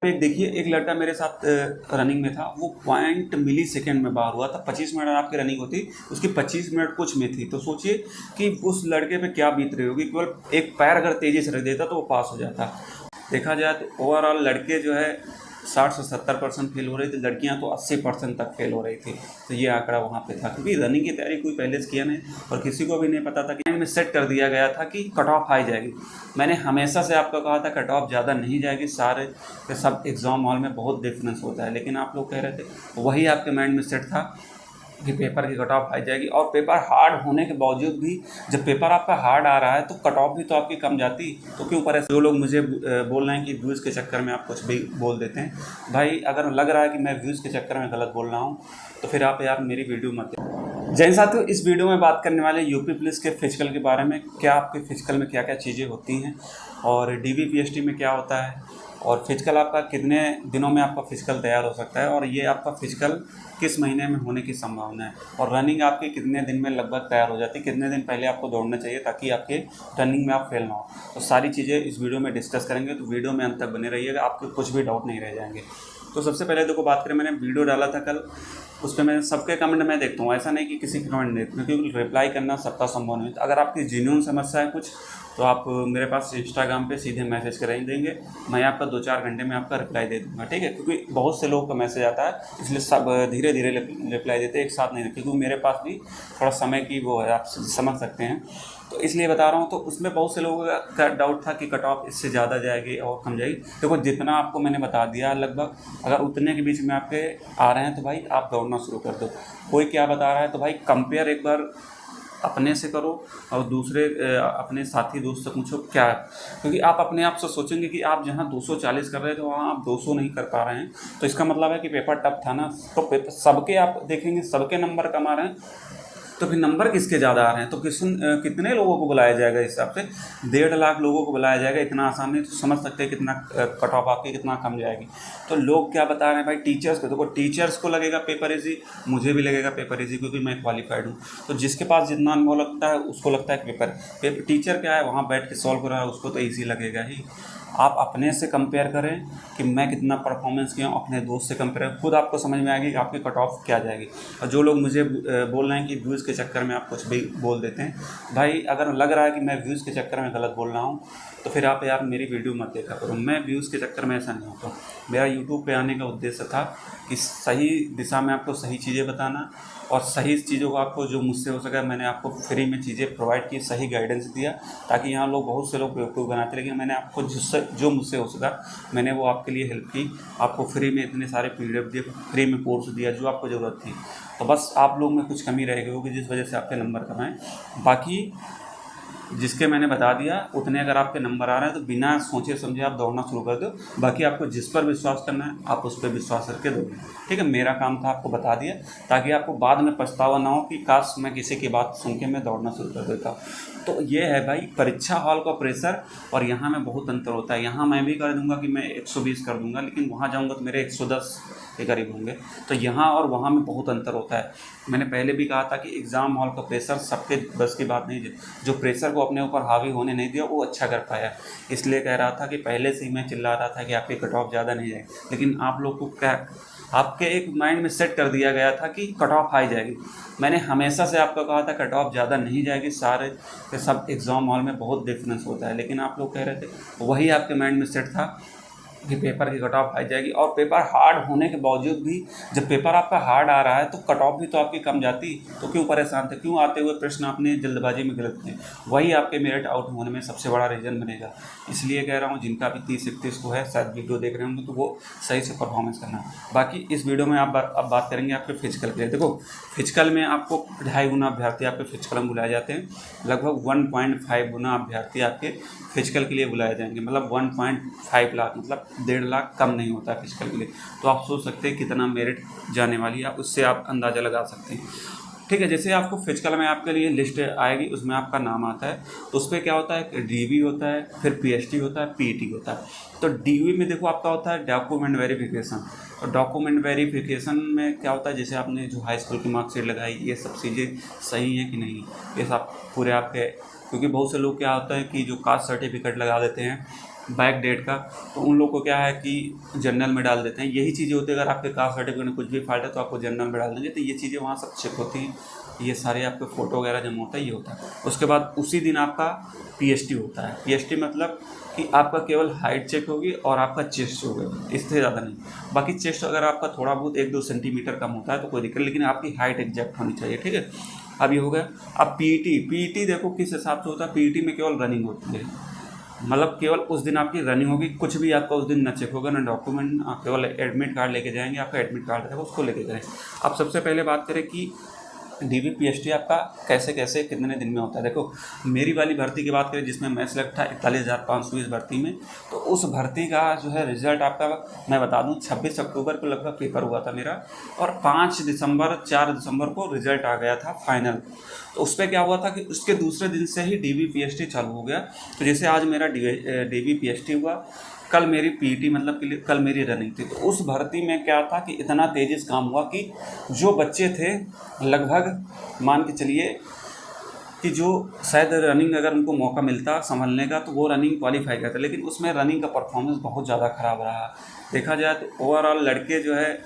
एक देखिए, एक लड़का मेरे साथ रनिंग में था, वो 0.मिली सेकेंड में बाहर हुआ था। 25 मिनट आपकी रनिंग होती, उसकी 25 मिनट कुछ में थी। तो सोचिए कि उस लड़के पे क्या बीत रही होगी। केवल एक पैर अगर तेज़ी से रख देता तो वो पास हो जाता। देखा जाए तो ओवरऑल लड़के जो है 60 से 70% फेल हो रही थी, लड़कियां तो 80% तक फेल हो रही थी। तो ये आंकड़ा वहाँ पे था, क्योंकि रनिंग की तैयारी कोई पहले से किया नहीं और किसी को भी नहीं पता था कि में सेट कर दिया गया था कि कट ऑफ हाई जाएगी। मैंने हमेशा से आपको कहा था कट ऑफ ज़्यादा नहीं जाएगी, सारे के सब एग्ज़ाम हॉल में बहुत डिफरेंस होता है, लेकिन आप लोग कह रहे थे, वही आपके माइंड में सेट था कि पेपर की कट ऑफ आ जाएगी। और पेपर हार्ड होने के बावजूद भी जब पेपर आपका हार्ड आ रहा है तो कट ऑफ भी तो आपकी कम जाती। तो क्यों परेशान? जो लोग मुझे बोल रहे हैं कि व्यूज़ के चक्कर में आप कुछ भी बोल देते हैं, भाई अगर लग रहा है कि मैं व्यूज़ के चक्कर में गलत बोल रहा हूँ तो फिर आप यार मेरी वीडियो मत देखो। जय साथियों, इस वीडियो में बात करने वाले यूपी पुलिस के फिजिकल के बारे में, क्या आपके फिजिकल में क्या क्या चीज़ें होती हैं और डीवीपीएसटी में क्या होता है, और फिजिकल आपका कितने दिनों में आपका फिजिकल तैयार हो सकता है, और ये आपका फिजिकल किस महीने में होने की संभावना है, और रनिंग आपकी कितने दिन में लगभग तैयार हो जाती है, कितने दिन पहले आपको दौड़ना चाहिए ताकि आपके रनिंग में आप फेल ना हो। तो सारी चीज़ें इस वीडियो में डिस्कस करेंगे, तो वीडियो में अंत तक बने रहिएगा, आपके कुछ भी डाउट नहीं रह जाएंगे। तो सबसे पहले देखो, बात करें, मैंने वीडियो डाला था कल, उस पर मैं सबके कमेंट में देखता हूँ, ऐसा नहीं कि किसी के कमेंट नहीं देखता, क्योंकि रिप्लाई करना सबका संभव नहीं। तो अगर आपकी जेन्युइन समस्या है कुछ, तो आप मेरे पास इंस्टाग्राम पे सीधे मैसेज कर देंगे, मैं आपका 2-4 घंटे में आपका रिप्लाई दे दूँगा, ठीक है। क्योंकि बहुत से लोगों का मैसेज आता है, इसलिए सब धीरे धीरे रिप्लाई देते, एक साथ नहीं देते, क्योंकि मेरे पास भी थोड़ा समय की वो है, आप समझ सकते हैं, तो इसलिए बता रहा हूँ। तो उसमें बहुत से लोगों का डाउट था कि कट ऑफ इससे ज़्यादा जाएगी और कम जाएगी। देखो, जितना आपको मैंने बता दिया लगभग, अगर उतने के बीच में आपके आ रहे हैं तो भाई आप दौड़ना शुरू कर दो। कोई क्या बता रहा है तो भाई कंपेयर एक बार अपने से करो और दूसरे अपने साथी दोस्त से पूछो क्या है, क्योंकि आप अपने आप से सोचेंगे कि आप जहाँ 240 कर रहे थे वहाँ आप 200 नहीं कर पा रहे हैं, तो इसका मतलब है कि पेपर टफ था ना। तो पेपर सबके आप देखेंगे, सबके नंबर कम आ रहे हैं, तो फिर नंबर किसके ज़्यादा आ रहे हैं, तो कितने लोगों को बुलाया जाएगा, इस हिसाब से 1.5 लाख लोगों को बुलाया जाएगा, इतना आसान नहीं। तो समझ सकते हैं कितना कट ऑफ आपकी कितना कम जाएगी। तो लोग क्या बता रहे हैं भाई, टीचर्स को देखो, टीचर्स को लगेगा पेपर इजी, मुझे भी लगेगा पेपर इजी, क्योंकि मैं क्वालिफाइड हूँ। तो जिसके पास जितना अनुभव लगता है उसको लगता है कि पेपर टीचर क्या है, वहाँ बैठ के सॉल्व कर रहा है, उसको तो ईजी लगेगा ही। आप अपने से कंपेयर करें कि मैं कितना परफॉर्मेंस किया हूँ, अपने दोस्त से कंपेयर करें, खुद आपको समझ में आएगी कि आपकी कट ऑफ क्या जाएगी। और जो लोग मुझे बोल रहे हैं कि व्यूज़ के चक्कर में आप कुछ भी बोल देते हैं, भाई अगर लग रहा है कि मैं व्यूज़ के चक्कर में गलत बोल रहा हूँ तो फिर आप यार मेरी वीडियो मत देखा करो। मैं व्यूज़ के चक्कर में ऐसा नहीं होता। मेरा यूट्यूब पे आने का उद्देश्य था कि सही दिशा में आपको सही चीज़ें बताना, और सही चीज़ों को आपको जो मुझसे हो सका मैंने आपको फ्री में चीज़ें प्रोवाइड की, सही गाइडेंस दिया, ताकि यहाँ लोग बहुत से लोग बेवकूफ़ बनाते, लेकिन मैंने आपको जो मुझसे हो सका मैंने वो आपके लिए हेल्प की। आपको फ्री में इतने सारे PDF दिए, फ्री में कोर्स दिया जो आपको ज़रूरत थी। तो बस आप लोग में कुछ कमी रह गई होगी जिस वजह से आपके नंबर कम आए। बाकी जिसके मैंने बता दिया उतने अगर आपके नंबर आ रहे हैं तो बिना सोचे समझे आप दौड़ना शुरू कर दो। बाकी आपको जिस पर विश्वास करना है आप उस पर विश्वास करके दौड़ें, ठीक है। मेरा काम था आपको बता दिया, ताकि आपको बाद में पछतावा ना हो कि काश मैं किसी की बात सुन के मैं दौड़ना शुरू कर देता। तो ये है भाई परीक्षा हॉल का प्रेशर, और यहाँ में बहुत अंतर होता है। यहाँ मैं भी कर दूंगा कि मैं 120 कर दूंगा, लेकिन वहाँ जाऊँगा तो मेरे 110 के करीब होंगे। तो यहाँ और वहाँ में बहुत अंतर होता है। मैंने पहले भी कहा था कि एग्ज़ाम हॉल का प्रेशर सबके बस की बात नहीं है। जो प्रेशर को अपने ऊपर हावी होने नहीं दिया वो अच्छा कर पाया। इसलिए कह रहा था कि पहले से ही मैं चिल्ला रहा था कि आपकी कट ऑफ ज़्यादा नहीं जाएगी, लेकिन आप लोग को क्या, आपके एक माइंड में सेट कर दिया गया था कि कट ऑफ हाई जाएगी। मैंने हमेशा से आपको कहा था कट ऑफ ज़्यादा नहीं जाएगी, सारे के सब एग्ज़ाम हॉल में बहुत डिफरेंस होता है, लेकिन आप लोग कह रहे थे, वही आपके माइंड में सेट था कि पेपर की कट ऑफ आ जाएगी। और पेपर हार्ड होने के बावजूद भी जब पेपर आपका हार्ड आ रहा है तो कट ऑफ भी तो आपकी कम जाती। तो क्यों परेशान थे, क्यों आते हुए प्रश्न आपने जल्दबाजी में गलत किए? वही आपके मेरिट आउट होने में सबसे बड़ा रीज़न बनेगा। इसलिए कह रहा हूँ, जिनका भी 30-31 को है, शायद वीडियो देख रहे होंगे, तो वो सही से परफॉर्मेंस करना। बाकी इस वीडियो में अब बात करेंगे आपके फिजिकल के लिए। देखो, फिजिकल में आपको 2.5 गुना अभ्यर्थी आपके फिजिकल में बुलाए जाते हैं। लगभग 1.5 गुना अभ्यर्थी आपके फिजिकल के लिए बुलाए जाएंगे, मतलब 1.5 लाख, मतलब 1.5 लाख कम नहीं होता है फिजिकल के लिए। तो आप सोच सकते हैं कितना मेरिट जाने वाली है, उससे आप अंदाज़ा लगा सकते हैं, ठीक है। जैसे आपको फिजिकल में आपके लिए लिस्ट आएगी, उसमें आपका नाम आता है, तो उस पर क्या होता है, DV होता है, फिर PST होता है, PET होता है। तो DV में देखो आपका होता है डॉक्यूमेंट वेरिफिकेशन। और डॉक्यूमेंट वेरिफिकेशन में क्या होता है, जैसे आपने जो हाई स्कूल की मार्कशीट लगाई, ये सब चीज़ें सही है कि नहीं, ये सब पूरे आपके, क्योंकि बहुत से लोग क्या होता है कि जो कास्ट सर्टिफिकेट लगा देते हैं बैक डेट का, तो उन लोग को क्या है कि जनरल में डाल देते हैं। यही चीज़ें होती है, अगर आपके कास्ट सर्टिफिकेट में कुछ भी फॉल्ट है तो आपको जनरल में डाल देंगे, तो ये चीज़ें वहाँ सब चेक होती हैं। ये सारे आपके फ़ोटो वगैरह जमा होता है, ये होता है। उसके बाद उसी दिन आपका पीएसटी होता है। पीएसटी मतलब कि आपका केवल हाइट चेक होगी और आपका चेस्ट होगा, इससे ज़्यादा नहीं। बाकी चेस्ट अगर आपका थोड़ा बहुत 1-2 सेंटीमीटर कम होता है तो कोई दिक्कत नहीं, लेकिन आपकी हाइट एग्जैक्ट होनी चाहिए, ठीक है। अब ये हो गया। अब पीईटी देखो किस हिसाब से होता है। पीईटी में केवल रनिंग होती है, मतलब केवल उस दिन आपकी रनिंग होगी, कुछ भी आपका उस दिन न चेक होगा, ना डॉक्यूमेंट, केवल एडमिट कार्ड लेके जाएंगे, आपका एडमिट कार्ड रहेगा उसको लेके करें। अब सबसे पहले बात करें कि डीबीपीएसटी आपका कैसे कैसे कितने दिन में होता है। देखो मेरी वाली भर्ती की बात करें जिसमें मैं सेलेक्ट था 41,500 इस भर्ती में, तो उस भर्ती का जो है रिजल्ट आपका मैं बता दूं 26 अक्टूबर को लगभग पेपर हुआ था मेरा, और 4 दिसंबर को रिजल्ट आ गया था फाइनल। तो उस पर क्या हुआ था कि उसके दूसरे दिन से ही डीबीपीएसटी चालू हो गया। तो जैसे आज मेरा डीबीपीएसटी हुआ, कल मेरी पीटी मतलब कि कल मेरी रनिंग थी। तो उस भर्ती में क्या था कि इतना तेज़ी से काम हुआ कि जो बच्चे थे लगभग मान के चलिए कि जो शायद रनिंग अगर उनको मौका मिलता संभलने का तो वो रनिंग क्वालिफाई करते, लेकिन उसमें रनिंग का परफॉर्मेंस बहुत ज़्यादा ख़राब रहा। देखा जाए तो ओवरऑल लड़के जो है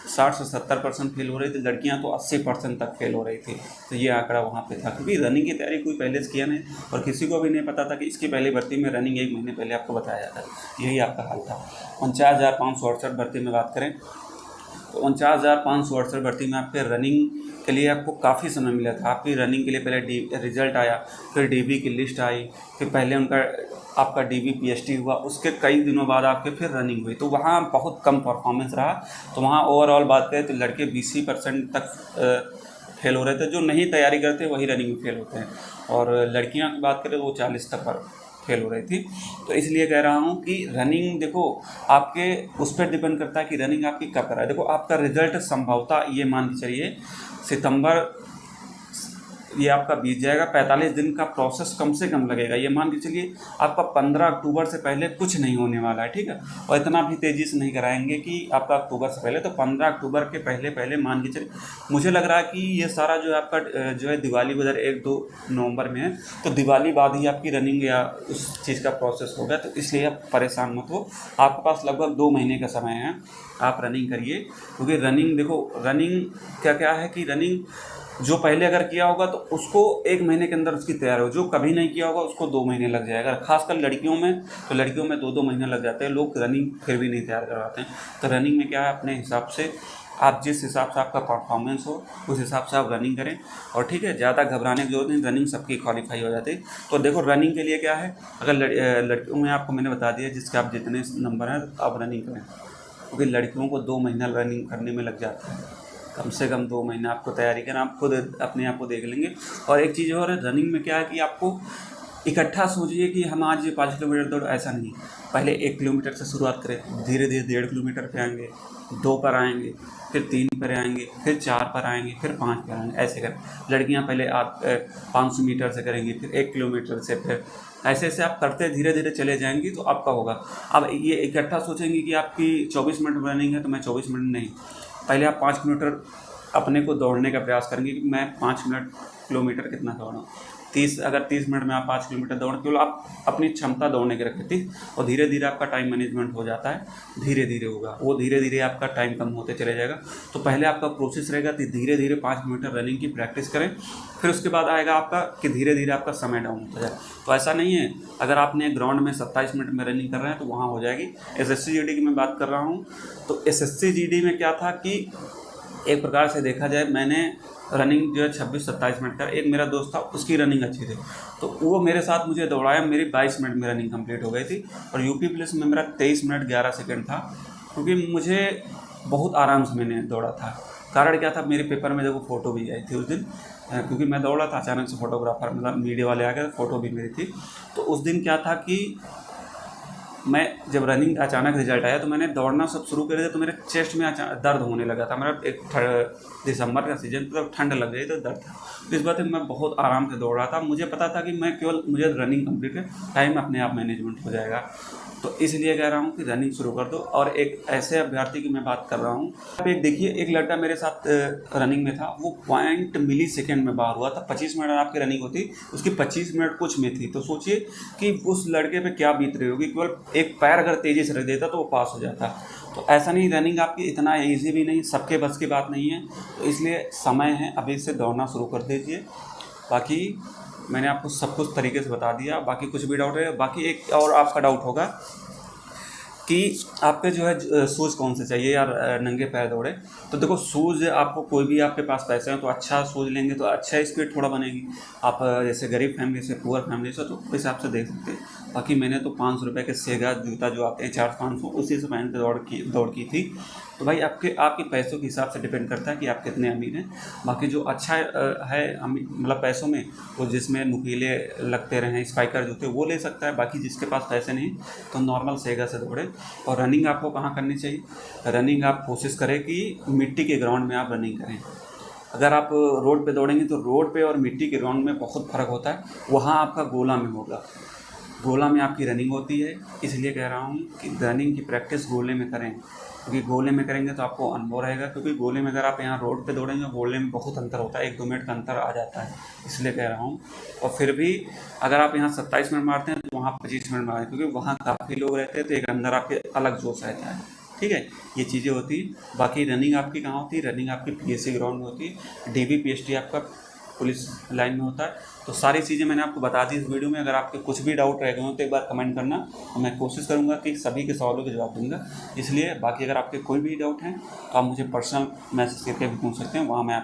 60 से 70% फेल हो रही थी, लड़कियां तो 80% तक फेल हो रही थी। तो ये आंकड़ा वहाँ पे था, क्योंकि रनिंग की तैयारी कोई पहले से किया नहीं और किसी को भी नहीं पता था कि इसकी पहली भर्ती में रनिंग 1 महीने पहले आपको बताया जाता है। यही आपका हाल था। 49,568 भर्ती में बात करें तो 49,568 भर्ती में आपके रनिंग के लिए आपको काफ़ी समय मिला था। आपकी रनिंग के लिए पहले रिजल्ट आया, फिर डीबी की लिस्ट आई, फिर पहले उनका आपका डीबीपीएसटी हुआ, उसके कई दिनों बाद आपके फिर रनिंग हुई। तो वहाँ बहुत कम परफॉर्मेंस रहा। तो वहाँ ओवरऑल बात करें तो लड़के 20% तक फेल हो रहे थे। जो नहीं तैयारी करते वही रनिंग में फेल होते हैं, और लड़कियाँ की बात करें वो 40 तक पर फेल हो रही थी। तो इसलिए कह रहा हूँ कि रनिंग देखो आपके उस पर डिपेंड करता है कि रनिंग आपकी कब कर रहा है। देखो आपका रिजल्ट संभवतः ये मान के चलिए सितंबर ये आपका बीत जाएगा, 45 दिन का प्रोसेस कम से कम लगेगा। ये मान के चलिए आपका 15 अक्टूबर से पहले कुछ नहीं होने वाला है, ठीक है। और इतना भी तेज़ी से नहीं कराएंगे कि आपका अक्टूबर से पहले, तो 15 अक्टूबर के पहले पहले मान के चलिए। मुझे लग रहा है कि ये सारा जो है आपका जो है दिवाली वगैरह 1-2 नवंबर में है, तो दिवाली बाद ही आपकी रनिंग या उस चीज़ का प्रोसेस होगा। तो इसलिए आप परेशान मत हो, आपके पास लगभग 2 महीने का समय है, आप रनिंग करिए। क्योंकि रनिंग देखो रनिंग क्या क्या है कि रनिंग जो पहले अगर किया होगा तो उसको 1 महीने के अंदर उसकी तैयार हो, जो कभी नहीं किया होगा उसको 2 महीने लग जाएगा। खासकर लड़कियों में तो लड़कियों में 2-2 महीने लग जाते हैं, लोग रनिंग फिर भी नहीं तैयार करवाते हैं। तो रनिंग में क्या है अपने हिसाब से आप जिस हिसाब से आपका परफॉर्मेंस हो उस हिसाब से आप रनिंग करें, और ठीक है ज़्यादा घबराने की जरूरत नहीं, रनिंग सबकी क्वालिफाई हो जाती है। तो देखो रनिंग के लिए क्या है, अगर लड़कियों में आपको मैंने बता दिया जिसके आप जितने नंबर हैं आप रनिंग करें, क्योंकि लड़कियों को 2 महीना रनिंग करने में लग जाता है, कम से कम 2 महीना आपको तैयारी करना, आप खुद अपने आप को देख लेंगे। और एक चीज़ और है रनिंग में क्या है कि आपको इकट्ठा सोचिए कि हम आज 5 किलोमीटर दौड़, ऐसा नहीं। पहले 1 किलोमीटर से शुरुआत करें, धीरे धीरे 1.5 किलोमीटर पे आएंगे, 2 पर आएंगे, फिर 3 पर आएंगे, फिर 4 पर आएंगे, फिर 5 पर आएंगे, ऐसे करें। लड़कियां पहले आप 500 मीटर से करेंगी, फिर 1 किलोमीटर से, फिर ऐसे ऐसे आप करते धीरे धीरे चले जाएंगी तो आपका होगा। अब ये इकट्ठा सोचेंगे कि आपकी 24 मिनट रनिंग है तो मैं 24 मिनट नहीं, पहले आप 5 किलोमीटर अपने को दौड़ने का प्रयास करेंगे कि मैं 5 किलोमीटर कितना दौड़ा, 30 मिनट में आप 5 किलोमीटर दौड़, केवल आप अपनी क्षमता दौड़ने की रखें, ठीक। और धीरे धीरे आपका टाइम मैनेजमेंट हो जाता है, धीरे धीरे होगा वो, धीरे धीरे आपका टाइम कम होते चले जाएगा। तो पहले आपका प्रोसेस रहेगा कि धीरे धीरे 5 किलोमीटर रनिंग की प्रैक्टिस करें, फिर उसके बाद आएगा आपका कि धीरे धीरे आपका समय डाउन होता जाए। तो ऐसा नहीं है अगर आपने ग्राउंड में 27 मिनट में रनिंग कर रहे हैं तो वहाँ हो जाएगी। SSC GD की मैं बात कर रहा हूँ, तो SSC GD में क्या था कि एक प्रकार से देखा जाए मैंने रनिंग जो है 26-27 मिनट का, एक मेरा दोस्त था उसकी रनिंग अच्छी थी तो वो मेरे साथ मुझे दौड़ाया, मेरी 22 मिनट में रनिंग कंप्लीट हो गई थी। और यूपी पुलिस में मेरा 23 मिनट 11 सेकंड था, क्योंकि मुझे बहुत आराम से मैंने दौड़ा था। कारण क्या था, मेरे पेपर में देखो फ़ोटो भी आई थी उस दिन, क्योंकि मैं दौड़ा था, अचानक से फोटोग्राफर मतलब मीडिया वाले आ गए, फ़ोटो भी मेरी थी। तो उस दिन क्या था कि मैं जब रनिंग अचानक रिजल्ट आया तो मैंने दौड़ना सब शुरू कर दिया, तो मेरे चेस्ट में दर्द होने लगा था। मेरा एक दिसंबर का सीजन तो ठंड लग गई तो दर्द था। तो इस बात में मैं बहुत आराम से दौड़ रहा था, मुझे पता था कि मैं केवल मुझे रनिंग कंप्लीट है, टाइम अपने आप मैनेजमेंट हो जाएगा। तो इसलिए कह रहा हूँ कि रनिंग शुरू कर दो। और एक ऐसे अभ्यर्थी की मैं बात कर रहा हूँ, आप एक देखिए, एक लड़का मेरे साथ रनिंग में था, वो 0.मिली सेकेंड में बाहर हुआ था। 25 मिनट आपकी रनिंग होती, उसकी 25 मिनट कुछ में थी। तो सोचिए कि उस लड़के पे क्या बीत रही होगी, केवल एक पैर अगर तेज़ी से रख देता तो वो पास हो जाता। तो ऐसा नहीं, रनिंग आपकी इतना ईजी भी नहीं, सबके बस की बात नहीं है। तो इसलिए समय है, अभी से दौड़ना शुरू कर दीजिए। बाकी मैंने आपको सब कुछ तरीके से बता दिया। बाकी कुछ भी डाउट है, बाकी एक और आपका डाउट होगा कि आपके जो है शूज़ कौन से चाहिए यार, नंगे पैर दौड़े। तो देखो, शूज़ आपको कोई भी, आपके पास पैसे हैं तो अच्छा शूज़ लेंगे तो अच्छा स्पीड थोड़ा बनेगी। आप जैसे गरीब फैमिली से, पुअर फैमिली से, तो उस हिसाब से देख सकते हैं। बाकी मैंने तो 500 रुपये के सेगा जूता जो आते हैं 400-500, उसी से पहन के दौड़ की थी। तो भाई आपके पैसों के हिसाब से डिपेंड करता है कि आप कितने अमीर हैं। बाकी जो अच्छा है मतलब पैसों में, वो जिसमें नुकीले लगते रहें स्पाइकर जूते, वो ले सकता है। बाकी जिसके पास पैसे नहीं तो नॉर्मल सेगा से दौड़े। और रनिंग आपको कहाँ करनी चाहिए? रनिंग आप कोशिश करें कि मिट्टी के ग्राउंड में आप रनिंग करें। अगर आप रोड पे दौड़ेंगे तो रोड पे और मिट्टी के ग्राउंड में बहुत फ़र्क होता है। वहाँ आपका गोला में होगा, गोला में आपकी रनिंग होती है। इसलिए कह रहा हूँ कि रनिंग की प्रैक्टिस गोले में करें, क्योंकि गोले में करेंगे तो आपको अनुभव रहेगा। क्योंकि गोले में अगर आप यहाँ रोड पे दौड़ेंगे, गोले में बहुत अंतर होता है, 1-2 मिनट का अंतर आ जाता है, इसलिए कह रहा हूँ। और फिर भी अगर आप यहाँ 27 मिनट मारते हैं तो वहाँ 25 मिनट मारें, क्योंकि वहाँ काफ़ी लोग रहते हैं तो एक अंदर आपके अलग जोश रहता है। ठीक है, ये चीज़ें होती हैं। बाकी रनिंग आपकी कहाँ होती है? रनिंग आपकी पीएससी ग्राउंड में होती है। डीबी पीएसटी आपका पुलिस लाइन में होता है। तो सारी चीज़ें मैंने आपको बता दी इस वीडियो में। अगर आपके कुछ भी डाउट रह गए हो तो एक बार कमेंट करना, और मैं कोशिश करूंगा कि सभी के सवालों के जवाब दूंगा। इसलिए बाकी अगर आपके कोई भी डाउट हैं तो आप मुझे पर्सनल मैसेज करके भी पूछ सकते हैं, वहाँ मैं